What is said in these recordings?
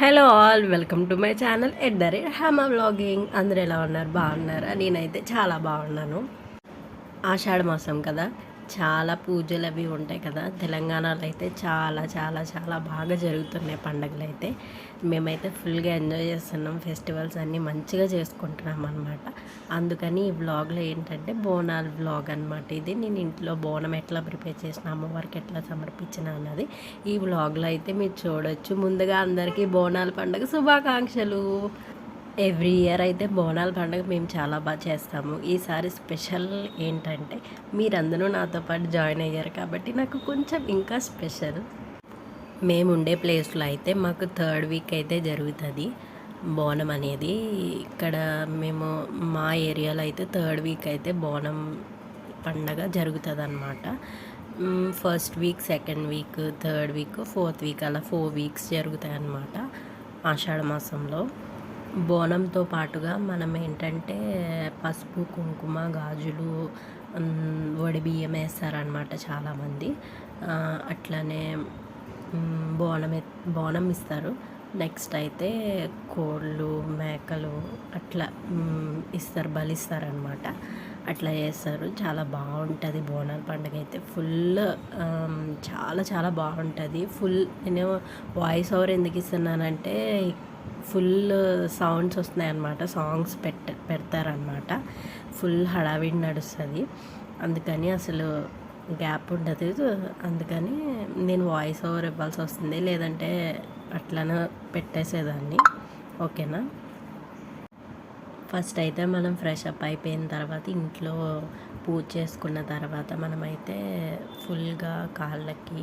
Hello all, welcome to my channel at the rate హ్యామా vlogging. అందరూ ఎలా ఉన్నారు? బాగున్నారా? నేనైతే చాలా బాగున్నాను. ఆషాఢ మాసం కదా, చాలా పూజలు అవి ఉంటాయి కదా. తెలంగాణలో అయితే చాలా చాలా చాలా బాగా జరుగుతున్నాయి పండుగలు అయితే. మేమైతే ఫుల్గా ఎంజాయ్ చేస్తున్నాం, ఫెస్టివల్స్ అన్నీ మంచిగా చేసుకుంటున్నాం అనమాట. అందుకని ఈ వ్లాగ్లో ఏంటంటే బోనాల వ్లాగ్ అనమాట. ఇది నేను ఇంట్లో బోనం ఎట్లా ప్రిపేర్ చేసిన, అమ్మవారికి ఎట్లా సమర్పించిన అన్నది ఈ వ్లాగ్లో అయితే మీరు చూడొచ్చు. ముందుగా అందరికీ బోనాల పండుగ శుభాకాంక్షలు. ఎవ్రీ ఇయర్ అయితే బోనాల పండుగ మేము చాలా బాగా చేస్తాము. ఈసారి స్పెషల్ ఏంటంటే మీరందరూ నాతో పాటు జాయిన్ అయ్యారు కాబట్టి నాకు కొంచెం ఇంకా స్పెషల్. మేము ఉండే ప్లేస్లో అయితే మాకు థర్డ్ వీక్ అయితే జరుగుతుంది బోనం అనేది. ఇక్కడ మేము మా ఏరియాలో అయితే థర్డ్ వీక్ అయితే బోనం పండగ జరుగుతుంది అన్నమాట. First week, second week, third week, fourth week అలా 4 వీక్స్ జరుగుతాయి అన్నమాట ఆషాఢ మాసంలో. బోనంతో పాటుగా మనం ఏంటంటే పసుపు, కుంకుమ, గాజులు, వడి బియ్యం వేస్తారనమాట చాలామంది. అట్లానే బోనం ఇస్తారు. నెక్స్ట్ అయితే కోళ్ళు, మేకలు అట్లా ఇస్తారు, బలిస్తారనమాట. అట్లా చేస్తారు. చాలా బాగుంటుంది బోనాల పండుగ అయితే. ఫుల్ చాలా చాలా బాగుంటుంది. నేను వాయిస్ ఓవర్ ఎందుకు ఇస్తున్నానంటే ఫుల్ సౌండ్స్ వస్తున్నాయి అన్నమాట. సాంగ్స్ పెడతారనమాట. ఫుల్ హడావిడి నడుస్తుంది. అందుకని అసలు గ్యాప్ ఉండదు. అందుకని నేను వాయిస్ ఓవర్ ఇవ్వాల్సి వస్తుంది, లేదంటే అట్లనే పెట్టేసేదాన్ని. ఓకేనా. ఫస్ట్ అయితే మనం ఫ్రెష్ అప్ అయిపోయిన తర్వాత ఇంట్లో పూజ చేసుకున్న తర్వాత మనమైతే ఫుల్గా కాళ్ళకి,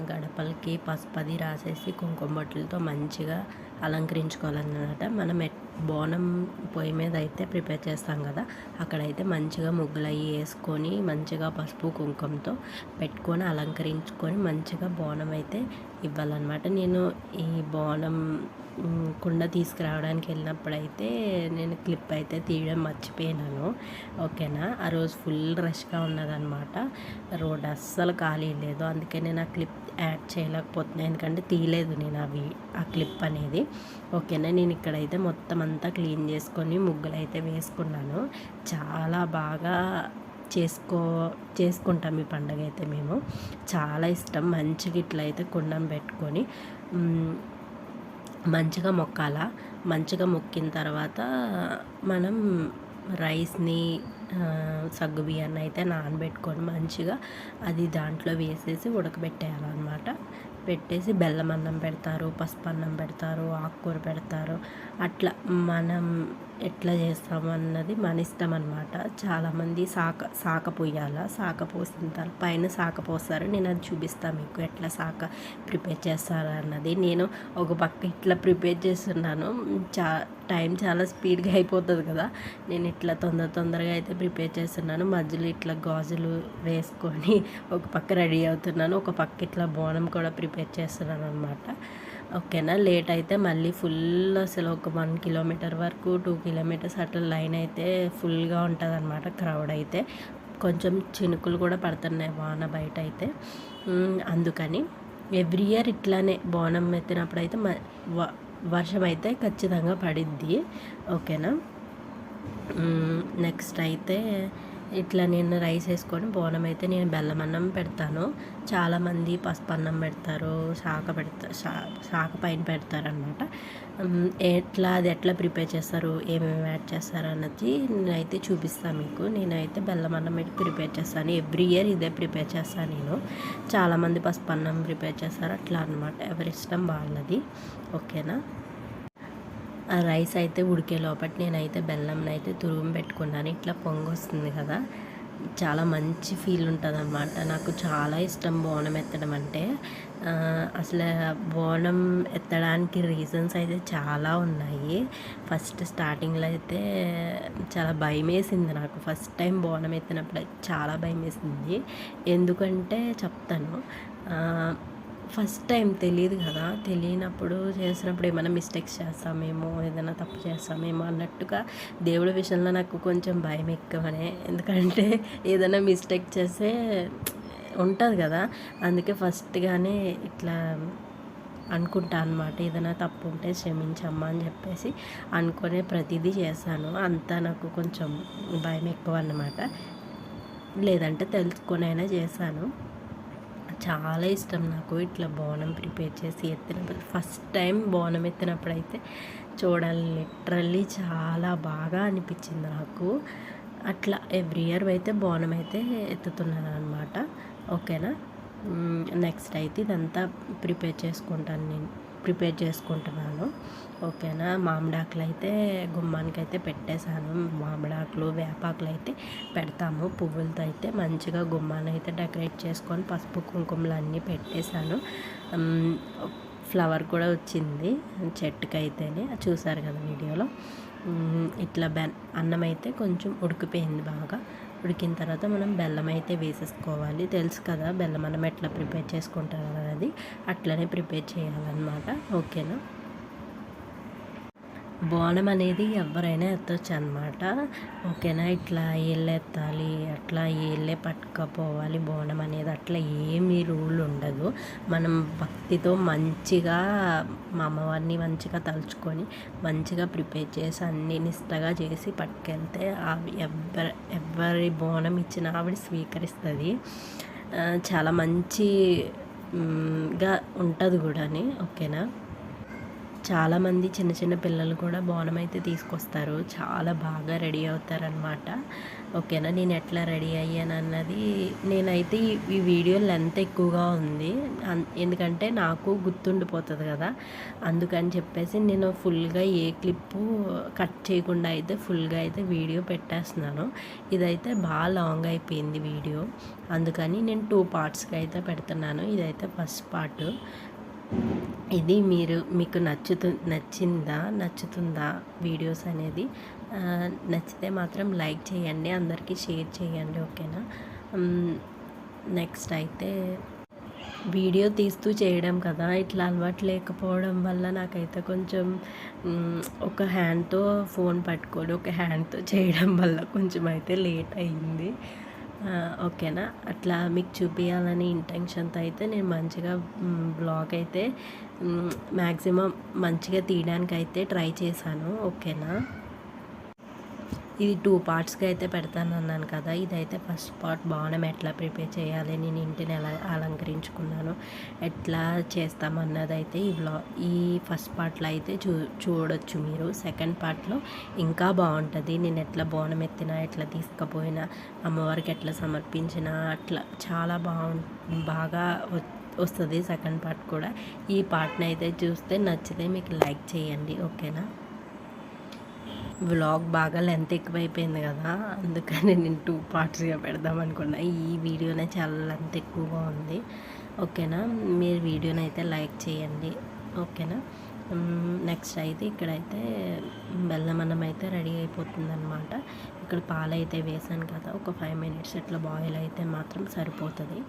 గడపలకి పసుపది రాసేసి కుంకుమ బొట్లతో మంచిగా అలంకరించుకోవాలన్నమాట. మనం బోనం పొయ్యి మీద అయితే ప్రిపేర్ చేస్తాం కదా, అక్కడైతే మంచిగా ముగ్గులు అవి వేసుకొని మంచిగా పసుపు కుంకుమతో పెట్టుకొని అలంకరించుకొని మంచిగా బోనం అయితే ఇవ్వాలన్నమాట. నేను ఈ బోనం కుండ తీసుకురావడానికి వెళ్ళినప్పుడైతే నేను క్లిప్ అయితే తీయడం మర్చిపోయినాను. ఓకేనా. ఆ రోజు ఫుల్ రష్గా ఉన్నదనమాట. రోడ్ అస్సలు ఖాళీ లేదు. అందుకే నేను ఆ క్లిప్ యాడ్ చేయలేకపోతున్నాను, ఎందుకంటే తీయలేదు నేను ఆ క్లిప్ అనేది. ఓకేనా. నేను ఇక్కడైతే మొత్తం అంతా క్లీన్ చేసుకొని ముగ్గులు అయితే వేసుకున్నాను. చాలా బాగా చేసుకుంటాం ఈ పండుగ అయితే. మేము చాలా ఇష్టం. మంచిగా ఇట్లా అయితే కుండం పెట్టుకొని మంచిగా మొక్కాల. మంచిగా మొక్కిన తర్వాత మనం రైస్ని, సగ్గుబియ్యాన్ని అయితే నానబెట్టుకొని మంచిగా అది దాంట్లో వేసేసి ఉడకబెట్టేయాలన్నమాట. పెట్టేసి బెల్లం అన్నం పెడతారు, పసుపు అన్నం పెడతారు, ఆకుకూర పెడతారు. అట్లా మనం ఎట్లా చేస్తాము అన్నది మన ఇష్టం అన్నమాట. చాలామంది శాఖ పోయాల. శాఖ పోసిన తర్వాత పైన శాఖ పోస్తారు. నేను అది చూపిస్తాను మీకు ఎట్లా శాఖ ప్రిపేర్ చేస్తారు అన్నది. నేను ఒక పక్క ఇట్లా ప్రిపేర్ చేస్తున్నాను. టైం చాలా స్పీడ్గా అయిపోతుంది కదా, నేను ఇట్లా తొందరగా అయితే ప్రిపేర్ చేస్తున్నాను. మధ్యలో ఇట్లా గాజులు వేసుకొని ఒక పక్క రెడీ అవుతున్నాను, ఒక పక్క ఇట్లా బోనం కూడా ప్రిపేర్ చేస్తున్నాను అనమాట. ఓకేనా. లేట్ అయితే మళ్ళీ ఫుల్ అసలు ఒక 1 కిలోమీటర్ వరకు 2 కిలోమీటర్స్ అట్లా లైన్ అయితే ఫుల్గా ఉంటుంది అనమాట. క్రౌడ్ అయితే కొంచెం చినుకులు కూడా పడుతున్నాయి వాన బయట అయితే. అందుకని ఎవ్రీ ఇయర్ ఇట్లానే బోనం ఎత్తినప్పుడు అయితే వర్షం అయితే ఖచ్చితంగా పడిద్ది. ఓకేనా. నెక్స్ట్ అయితే ఇట్లా నేను రైస్ వేసుకొని బోనం అయితే నేను బెల్లం అన్నం పెడతాను. చాలామంది పసుపు అన్నం పెడతారు, శాఖ పైన పెడతారనమాట. అది ఎట్లా ప్రిపేర్ చేస్తారు, ఏమేమి యాడ్ చేస్తారు అన్నది నేనైతే చూపిస్తాను మీకు. నేనైతే బెల్లం అన్నం ప్రిపేర్ చేస్తాను. ఎవ్రీ ఇయర్ ఇదే ప్రిపేర్ చేస్తాను నేను. చాలామంది పసుపు అన్నం ప్రిపేర్ చేస్తారు. అట్లా అనమాట, ఎవరి ఇష్టం వాళ్ళది. ఓకేనా. ఆ రైస్ అయితే ఉడికే లోపల నేనైతే బెల్లంని అయితే తురుము పెట్టుకున్నాను. ఇట్లా పొంగు వస్తుంది కదా, చాలా మంచి ఫీల్ ఉంటుంది అన్నమాట. నాకు చాలా ఇష్టం బోనం ఎత్తడం అంటే. అసలు బోనం ఎత్తడానికి రీజన్స్ అయితే చాలా ఉన్నాయి. ఫస్ట్ స్టార్టింగ్లో అయితే చాలా భయం వేసింది నాకు. ఫస్ట్ టైం బోనం ఎత్తినప్పుడు అయితే చాలా భయం వేసింది. ఎందుకంటే చెప్తాను. ఫస్ట్ టైం తెలియదు కదా, తెలియనప్పుడు చేసినప్పుడు ఏమైనా మిస్టేక్స్ చేస్తామేమో, ఏదైనా తప్పు చేస్తామేమో అన్నట్టుగా దేవుడి విషయంలో నాకు కొంచెం భయం ఎక్కువనే. ఎందుకంటే ఏదైనా మిస్టేక్ చేస్తే ఉంటుంది కదా, అందుకే ఫస్ట్గానే ఇట్లా అనుకుంటా అనమాట. ఏదైనా తప్పు ఉంటే క్షమించమ్మా అని చెప్పేసి అనుకునే ప్రతిదీ చేశాను. అంతా నాకు కొంచెం భయం ఎక్కువ అన్నమాట. లేదంటే తెలుసుకొనైనా చేశాను. చాలా ఇష్టం నాకు ఇట్లా బోనం ప్రిపేర్ చేసి ఎత్తినప్పుడు. ఫస్ట్ టైం బోనం ఎత్తినప్పుడైతే చూడాలి, లిటరల్లీ చాలా బాగా అనిపించింది నాకు. అట్లా ఎవ్రీ ఇయర్ అయితే బోనం అయితే ఎత్తుతున్నాను అనమాట. ఓకేనా. నెక్స్ట్ అయితే ఇదంతా ప్రిపేర్ చేసుకుంటున్నాను. ఓకేనా. మామిడాకులు అయితే గుమ్మానికి అయితే పెట్టేశాను. మామిడాకులు వేపాకులు అయితే పెడతాము. పువ్వులతో అయితే మంచిగా గుమ్మాన్ని అయితే డెకరేట్ చేసుకొని పసుపు కుంకుమలు అన్నీ పెట్టేశాను. ఫ్లవర్ కూడా వచ్చింది చెట్టుకి అయితేనే, చూసారు కదా వీడియోలో. ఇట్లా అన్నం అయితే కొంచెం ఉడికిపోయింది. బాగా ఉడికిన తర్వాత మనం బెల్లం అయితే వేసేసుకోవాలి. తెలుసు కదా బెల్లం మనం ఎట్లా ప్రిపేర్ చేసుకుంటారు అనేది, అట్లనే ప్రిపేర్ చేయాలన్నమాట. ఓకేనా. బోనం అనేది ఎవరైనా ఎత్తవచ్చు అనమాట. ఓకేనా. ఇట్లా ఏళ్ళు ఎత్తాలి, అట్లా ఏళ్ళే పట్టుకపోవాలి బోనం అనేది అట్లా ఏమీ రూల్ ఉండదు. మనం భక్తితో మంచిగా మా అమ్మవారిని మంచిగా తలుచుకొని మంచిగా ప్రిపేర్ చేసి అన్ని నిష్టగా చేసి పట్టుకెళ్తే ఎవరి బోనం ఇచ్చిన ఆవిడ స్వీకరిస్తుంది. చాలా మంచిగా ఉంటుంది కూడా. ఓకేనా. చాలామంది చిన్న చిన్న పిల్లలు కూడా బోనం అయితే తీసుకొస్తారు. చాలా బాగా రెడీ అవుతారనమాట. ఓకేనా. నేను ఎట్లా రెడీ అయ్యాను అన్నది, నేనైతే ఈ వీడియో లెంత్ ఎక్కువగా ఉంది, ఎందుకంటే నాకు గుర్తుండిపోతుంది కదా, అందుకని చెప్పేసి నేను ఫుల్గా ఏ క్లిప్పు కట్ చేయకుండా అయితే ఫుల్గా అయితే వీడియో పెట్టేస్తున్నాను. ఇదైతే బాగా లాంగ్ అయిపోయింది వీడియో, అందుకని నేను 2 పార్ట్స్గా అయితే పెడుతున్నాను. ఇదైతే ఫస్ట్ పార్ట్. ఇది మీకు నచ్చుతుందా వీడియోస్ అనేది? నచ్చితే మాత్రం లైక్ చేయండి, అందరికీ షేర్ చేయండి. ఓకేనా. నెక్స్ట్ అయితే వీడియో తీస్తూ చేయడం కదా, ఇట్లా అలవాటు లేకపోవడం వల్ల నాకైతే కొంచెం ఒక హ్యాండ్తో ఫోన్ పట్టుకొని ఒక హ్యాండ్తో చేయడం వల్ల కొంచెం అయితే లేట్ అయింది. ఓకేనా. అట్లా మీకు చూపించాలని ఇంటెన్షన్తో అయితే నేను మంచిగా బ్లాగ్ అయితే మ్యాక్సిమం మంచిగా తీయడానికి అయితే ట్రై చేశాను. ఓకేనా. ఇది 2 పార్ట్స్గా అయితే పెడతాను అన్నాను కదా. ఇదైతే ఫస్ట్ పార్ట్ బోనం ఎట్లా ప్రిపేర్ చేయాలి, నేను ఇంటిని ఎలా అలంకరించుకున్నాను, ఎట్లా చేస్తామన్నది అయితే ఈ ఫస్ట్ పార్ట్లో అయితే చూడొచ్చు మీరు. సెకండ్ పార్ట్లో ఇంకా బాగుంటుంది. నేను ఎట్లా బోనం ఎత్తినా, ఎట్లా తీసుకుపోయినా, అమ్మవారికి ఎట్లా సమర్పించినా, అట్లా చాలా బాగా వస్తుంది సెకండ్ పార్ట్ కూడా. ఈ పార్ట్ని అయితే చూస్తే నచ్చితే మీకు లైక్ చేయండి. ఓకేనా. వ్లాగ్ బాగా లెంత్ ఎక్కువైపోయింది కదా, అందుకని నేను 2 పార్ట్స్గా పెడదాం అనుకున్నా. ఈ వీడియోనే చాలా లెంత్ ఎక్కువగా ఉంది. ఓకేనా. మీరు వీడియోని అయితే లైక్ చేయండి. ఓకేనా. నెక్స్ట్ అయితే ఇక్కడైతే బెల్లం అన్నం అయితే రెడీ అయిపోతుంది అనమాట. ఇక్కడ పాలు అయితే వేసాను కదా, ఒక 5 మినిట్స్ ఇట్లా బాయిల్ అయితే మాత్రం సరిపోతుంది.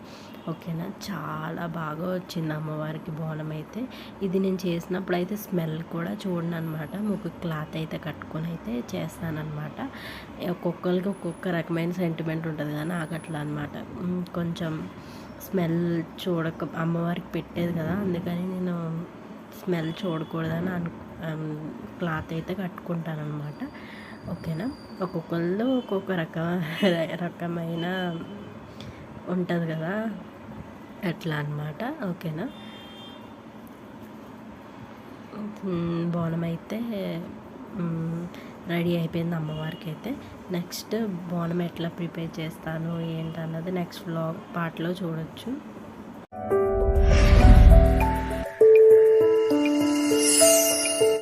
ఓకేనా. చాలా బాగా వచ్చింది అమ్మవారికి బోనం అయితే. ఇది నేను చేసినప్పుడు అయితే స్మెల్ కూడా చూడండి అనమాట. ముక్కు క్లాత్ అయితే కట్టుకొని అయితే చేస్తానన్నమాట. ఒక్కొక్కరికి ఒక్కొక్క రకమైన సెంటిమెంట్ ఉంటుంది కదా, నాకు అట్లా అనమాట. కొంచెం స్మెల్ అమ్మవారికి పెట్టేది కదా, అందుకని నేను స్మెల్ చూడకూడదని క్లాత్ అయితే కట్టుకుంటానమాట. ఓకేనా. ఒక్కొక్కళ్ళు ఒక్కొక్క రకమైన ఉంటుంది కదా, అట్లా అనమాట. ఓకేనా. బోనం అయితే రెడీ అయిపోయింది అమ్మవారికి అయితే. నెక్స్ట్ బోనం ఎట్లా ప్రిపేర్ చేస్తాను ఏంటన్నది నెక్స్ట్ పార్ట్లో చూడొచ్చు.